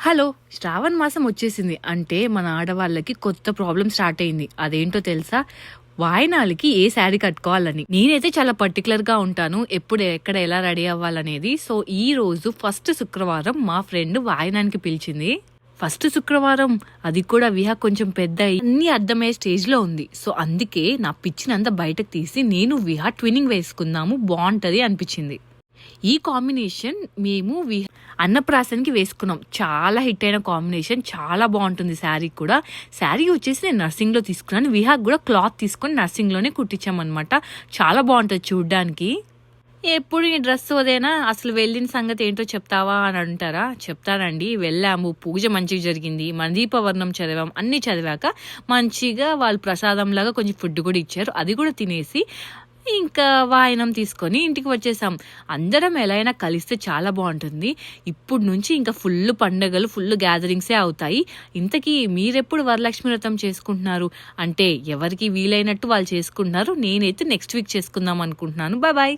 Hello! శ్రావణ మాసం వచ్చేసింది. అంటే మన ఆడవాళ్ళకి కొత్త ప్రాబ్లమ్ స్టార్ట్ అయింది. అదేంటో తెలుసా? వాయినాలకి ఏ శారీ కట్టుకోవాలని. నేనైతే చాలా పర్టిక్యులర్‌గా ఉంటాను. ఎప్పుడు ఎక్కడ ఎలా రెడీ అవ్వాలనేది. సో, ఈరోజు ఫస్ట్ శుక్రవారం మా ఫ్రెండ్ వాయినానికి పిలిచింది. ఫస్ట్ శుక్రవారం అది కూడా విహా కొంచెం పెద్దయి అన్నీ అర్థమయ్యే స్టేజ్‌లో ఉంది. సో, అందుకే నా పిచ్చినంతా బయటకు తీసి నేను విహా ట్విన్నింగ్ వేసుకుందాము బావుంటది అనిపించింది. ఈ కాంబినేషన్ మేము అన్నప్రాసనకి వేసుకున్నాం. చాలా హిట్ అయిన కాంబినేషన్. చాలా బాగుంటుంది శారీ కూడా. శారీ వచ్చేసి నేను నర్సింగ్లో తీసుకున్నాను. విహాక్ కూడా క్లాత్ తీసుకొని నర్సింగ్లోనే కుట్టించామన్నమాట. చాలా బాగుంటుంది చూడ్డానికి. ఎప్పుడు ఈ డ్రెస్ అదేనా, అసలు వెళ్ళిన సంగతి ఏంటో చెప్తావా అని అంటారా? చెప్తానండి. వెళ్ళాము, పూజ మంచిగా జరిగింది, మన దీపవర్ణం చదివాం, అన్ని చదివాక మంచిగా వాళ్ళు ప్రసాదంలాగా కొంచెం ఫుడ్ కూడా ఇచ్చారు. అది కూడా తినేసి ఇంకా వాయనం తీసుకొని ఇంటికి వచ్చేసాం. అందరం ఎలా అయినా కలిస్తే చాలా బాగుంటుంది. ఇప్పుడు నుంచి ఇంకా ఫుల్ పండగలు, ఫుల్ గ్యాదరింగ్సే అవుతాయి. ఇంతకీ మీరెప్పుడు వరలక్ష్మి వ్రతం చేసుకుంటున్నారు? అంటే ఎవరికి వీలైనట్టు వాళ్ళు చేసుకుంటున్నారు. నేనైతే నెక్స్ట్ వీక్ చేసుకుందాం అనుకుంటున్నాను. Bye bye.